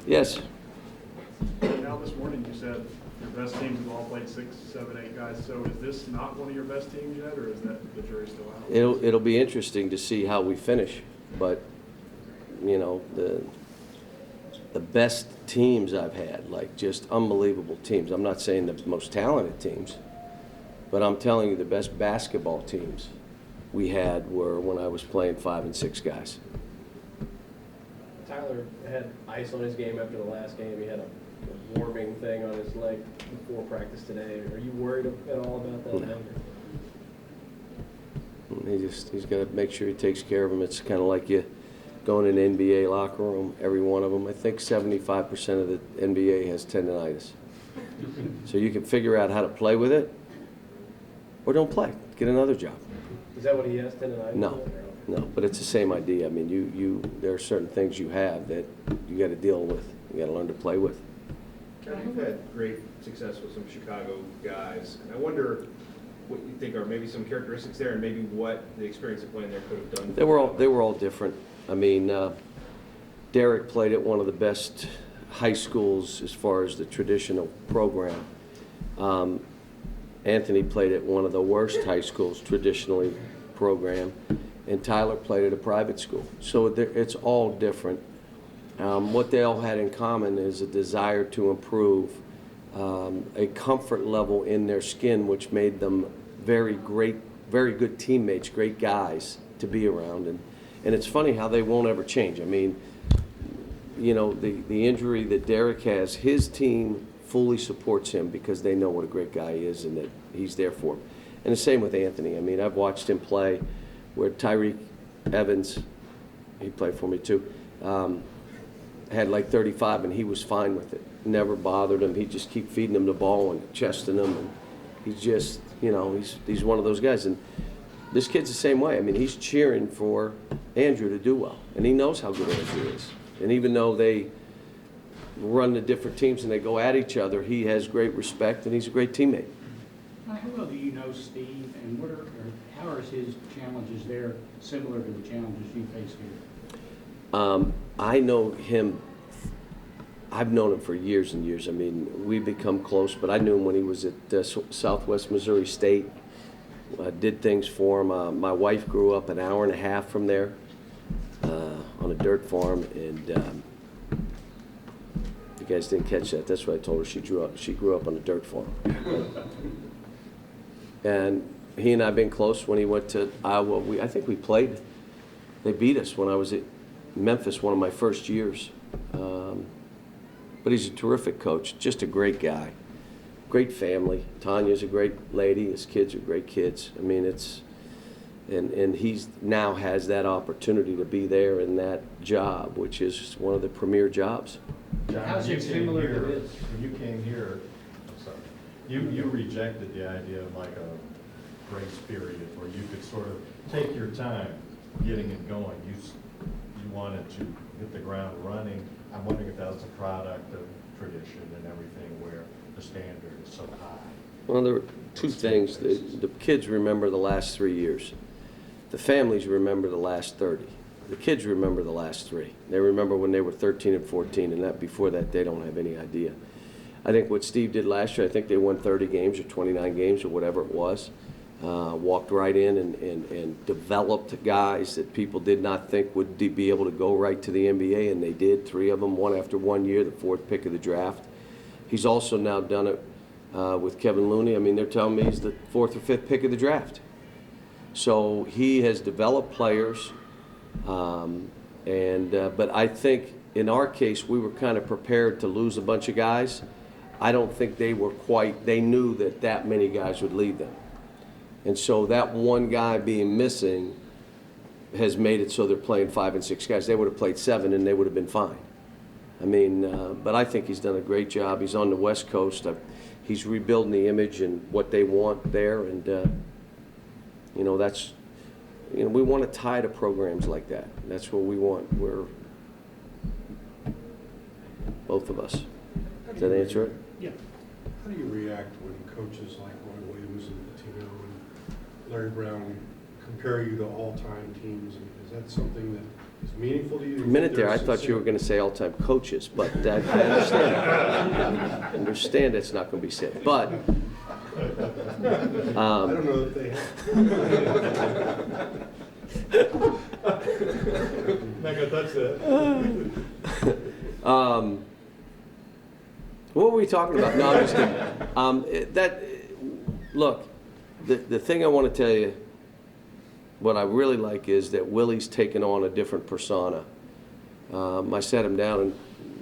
Yes. Now this morning you said your best teams have all played 6, 7, 8 guys. So is this not one of your best teams yet, or is that the jury still out? It'll be interesting to see how we finish, but you know, the best teams I've had, like just unbelievable teams. I'm not saying the most talented teams, but I'm telling you the best basketball teams we had were when I was playing 5 and 6 guys. Tyler had ice on his game after the last game. He had a warming thing on his leg before practice today. Are you worried at all about that? No. He's got to make sure he takes care of him. It's kind of like you go in an NBA locker room, every one of them. I think 75% of the NBA has tendonitis. So you can figure out how to play with it or don't play. Get another job. Is that what he has, tendonitis? No, but it's the same idea. I mean, there are certain things you have that you got to deal with. You got to learn to play with. Kevin, you've had great success with some Chicago guys, and I wonder what you think are maybe some characteristics there, and maybe what the experience of playing there could have done. They were all different. I mean, Derek played at one of the best high schools as far as the traditional program. Anthony played at one of the worst high schools traditionally program, and Tyler played at a private school. So it's all different. What they all had in common is a desire to improve, a comfort level in their skin, which made them very good teammates, great guys to be around. And it's funny how they won't ever change. I mean, you know, the injury that Derek has, his team fully supports him because they know what a great guy he is and that he's there for him. And the same with Anthony. I mean, I've watched him play where Tyreek Evans, he played for me too, had like 35 and he was fine with it. Never bothered him. He'd just keep feeding him the ball and chesting him. And he's just, you know, he's one of those guys. And this kid's the same way. I mean, he's cheering for Andrew to do well. And he knows how good Andrew is. And even though they run the different teams and they go at each other, he has great respect and he's a great teammate. How well do you know Steve, and how are his challenges there similar to the challenges you face here? I know him. I've known him for years and years. I mean, we've become close, but I knew him when he was at Southwest Missouri State. Did things for him. My wife grew up an hour and a half from there on a dirt farm, and you guys didn't catch that. That's what I told her. She grew up on a dirt farm. And he and I have been close. When he went to Iowa, I think we played. They beat us when I was at Memphis, one of my first years. But he's a terrific coach, just a great guy, great family. Tanya's a great lady. His kids are great kids. I mean, and he's now has that opportunity to be there in that job, which is one of the premier jobs. John, How's it similar to this? When you came here, I'm sorry, you rejected the idea of like a grace period where you could sort of take your time getting it going. You wanted to hit the ground running. I'm wondering if that was a product of tradition and everything where the standard is so high. Well, there are two things. The kids remember the last 3 years. The families remember the last 30. The kids remember the last 3. They remember when they were 13 and 14, and that before that, they don't have any idea. I think what Steve did last year, I think they won 30 games or 29 games or whatever it was. Walked right in and developed guys that people did not think would be able to go right to the NBA, and they did. 3 of them, one after 1 year, the 4th pick of the draft. He's also now done it with Kevin Looney. I mean, they're telling me he's the 4th or 5th pick of the draft. So he has developed players, but I think in our case we were kind of prepared to lose a bunch of guys. I don't think they knew that many guys would leave them. And so that one guy being missing has made it so they're playing 5 and 6 guys. They would have played 7 and they would have been fine. I mean, but I think he's done a great job. He's on the West Coast. He's rebuilding the image and what they want there. And, we want to tie to programs like that. That's what we want. We're both of us. Does that answer it? Yeah. How do you react when coaches like Roy Williams and Tino and Larry Brown compare you to all-time teams? Is that something that It's meaningful to you? A minute there, I thought you were going to say all-time coaches, but I understand. I understand it's not going to be said, but I don't know if they have. Not gonna touch that. What were we talking about? No, I'm just kidding. Look, the thing I want to tell you, what I really like is that Willie's taken on a different persona. I sat him down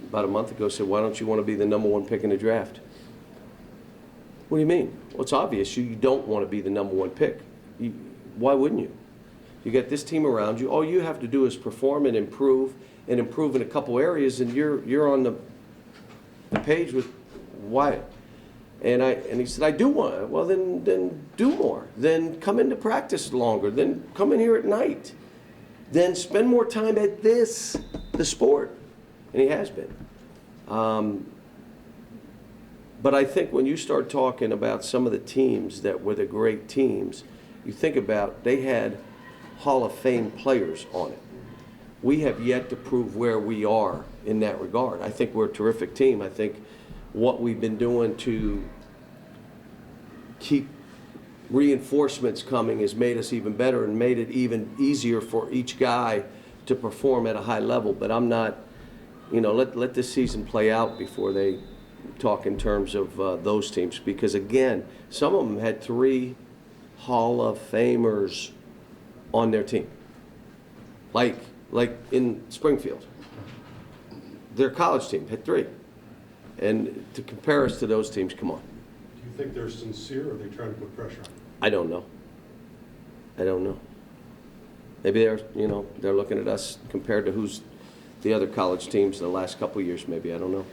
about a month ago, said, why don't you want to be the #1 pick in the draft? What do you mean? Well, it's obvious you don't want to be the #1 pick. Why wouldn't you? You got this team around you. All you have to do is perform and improve in a couple areas, and you're on the page with Wyatt. And he said, I do want it. Well, then do more. Then come into practice longer. Then come in here at night. Then spend more time at the sport. And he has been. But I think when you start talking about some of the teams that were the great teams, you think about they had Hall of Fame players on it. We have yet to prove where we are in that regard. I think we're a terrific team. I think what we've been doing to keep reinforcements coming has made us even better and made it even easier for each guy to perform at a high level. But I'm not, let this season play out before they talk in terms of those teams. Because again, some of them had 3 Hall of Famers on their team. Like in Springfield. Their college team had 3. And to compare us to those teams, come on. Do you think they're sincere, or are they trying to put pressure on you? I don't know. Maybe they're looking at us compared to who's the other college teams the last couple of years, maybe. I don't know.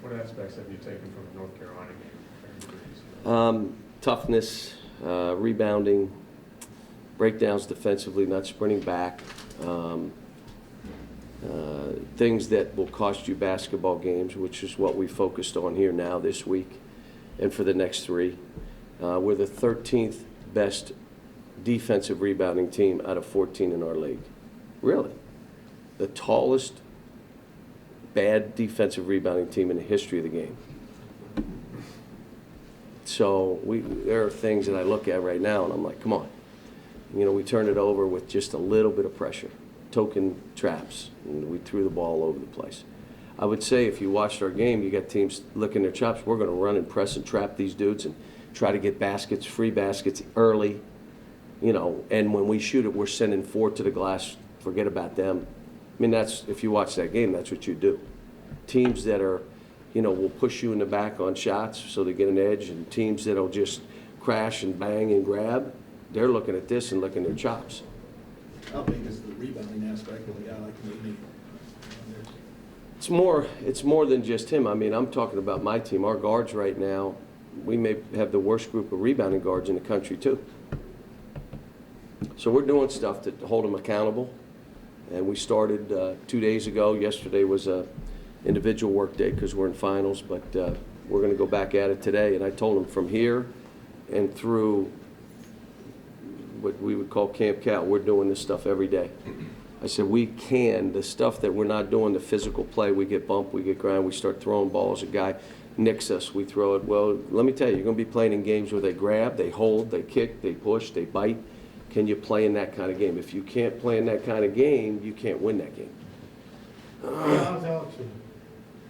What aspects have you taken from the North Carolina game? Toughness, rebounding, breakdowns defensively, not sprinting back, things that will cost you basketball games, which is what we focused on here now this week and for the next 3. We're the 13th best defensive rebounding team out of 14 in our league. Really. The tallest bad defensive rebounding team in the history of the game. So there are things that I look at right now and I'm like, come on. We turned it over with just a little bit of pressure, token traps, and we threw the ball all over the place. I would say if you watched our game, you got teams licking their chops. We're going to run and press and trap these dudes and try to get baskets, free baskets early, and when we shoot it, we're sending 4 to the glass. Forget about them. I mean, if you watch that game, that's what you do. Teams that are, will push you in the back on shots so they get an edge, and teams that'll just crash and bang and grab, they're looking at this and licking their chops. How big is the rebounding aspect of a guy like me? It's more than just him. I mean, I'm talking about my team. Our guards right now, we may have the worst group of rebounding guards in the country too. So we're doing stuff to hold them accountable. And we started 2 days ago. Yesterday was a individual work day because we're in finals, but we're going to go back at it today. And I told them from here and through what we would call Camp Cal, we're doing this stuff every day. I said, the stuff that we're not doing, the physical play, we get bumped, we get ground, we start throwing balls, a guy nicks us, we throw it. Well, let me tell you, you're going to be playing in games where they grab, they hold, they kick, they push, they bite. Can you play in that kind of game? If you can't play in that kind of game, you can't win that game. How's Alex?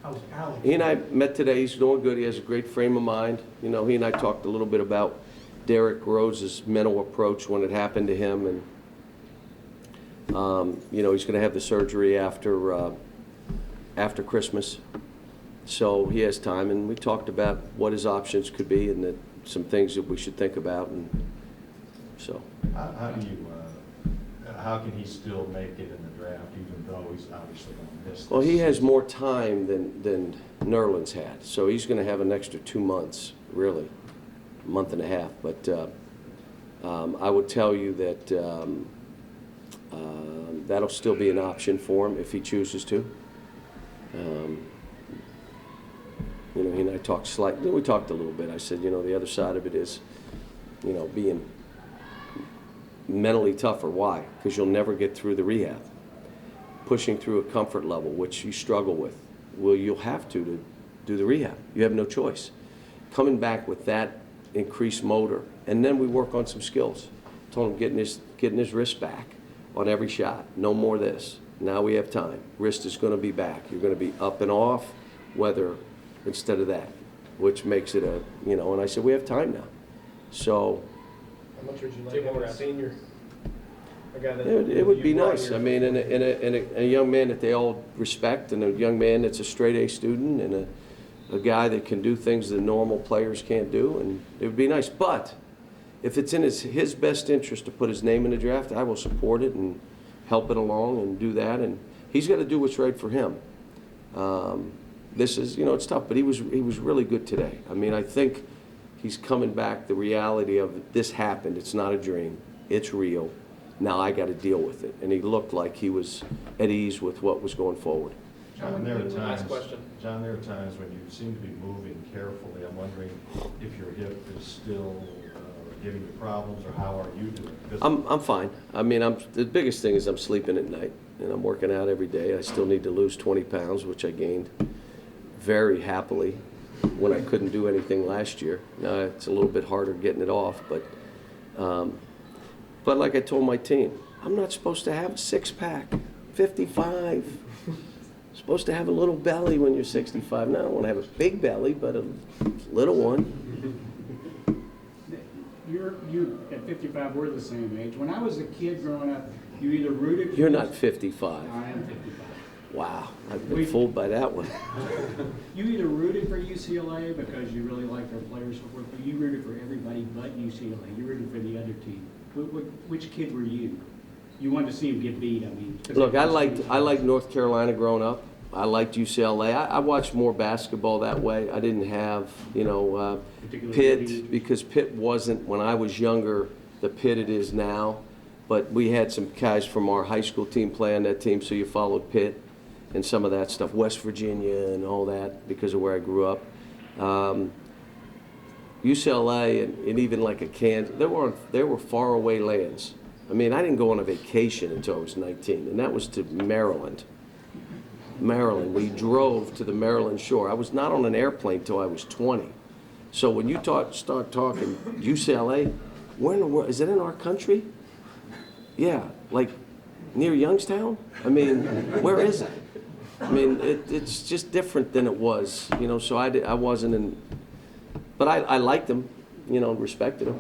How's Alex? He and I met today. He's doing good. He has a great frame of mind. He and I talked a little bit about Derrick Rose's mental approach when it happened to him, and he's going to have the surgery after Christmas, so he has time. And we talked about what his options could be and some things that we should think about, and so. How can he still make it in the draft, even though he's obviously going to miss this? Well, he has more time than Nerlens had, so he's going to have an extra 2 months, really, a month and a half. But I would tell you that that'll still be an option for him if he chooses to. He and I talked slightly. We talked a little bit. I said, the other side of it is, being mentally tougher. Why? Because you'll never get through the rehab. pushing through a comfort level, which you struggle with. Well, you'll have to do the rehab. You have no choice. Coming back with that increased motor, and then we work on some skills. Told him getting his wrist back on every shot. No more of this. Now we have time. Wrist is going to be back. You're going to be up and off, weather instead of that, which makes it a, you know, and I said, we have time now. So How much would you like having a senior? A guy that it would be you brought nice. here I mean, and a young man that they all respect, and a young man that's a straight A student, and a guy that can do things that normal players can't do, and it would be nice. But if it's in his best interest to put his name in the draft, I will support it and help it along and do that. And he's got to do what's right for him. This is, you know, it's tough, but he was really good today. I mean, I think he's coming back. The reality of this happened. It's not a dream. It's real. Now I got to deal with it. And he looked like he was at ease with what was going forward. John, there are times, Last question. John, there are times when you seem to be moving carefully. I'm wondering if your hip is still giving you problems, or how are you doing? 'Cause I'm fine. I mean, the biggest thing is I'm sleeping at night, and I'm working out every day. I still need to lose 20 pounds, which I gained very happily when I couldn't do anything last year. Now it's a little bit harder getting it off, but like I told my team, I'm not supposed to have a six-pack. 55. Supposed to have a little belly when you're 65. Now I don't want to have a big belly, but a little one. You at 55, we're the same age. When I was a kid growing up, you either rooted for... You're not 55. I am 55. Wow, I've been fooled by that one. You either rooted for UCLA because you really liked their players, or you rooted for everybody but UCLA. You rooted for the other team. Which kid were you? You wanted to see him get beat, I mean. Look, I liked North Carolina growing up. I liked UCLA. I watched more basketball that way. I didn't have, you know, Pitt, because Pitt wasn't, when I was younger, the Pitt it is now. But we had some guys from our high school team play on that team, so you followed Pitt and some of that stuff, West Virginia and all that, because of where I grew up. UCLA and even like a Kansas, there were faraway lands. I mean, I didn't go on a vacation until I was 19, and that was to Maryland. We drove to the Maryland shore. I was not on an airplane till I was 20. So when you start talking UCLA, where in the world, is it in our country? Yeah, like near Youngstown? I mean, where is it? I mean, it's just different than it was, you know, so I wasn't in, but I liked them, you know, respected them.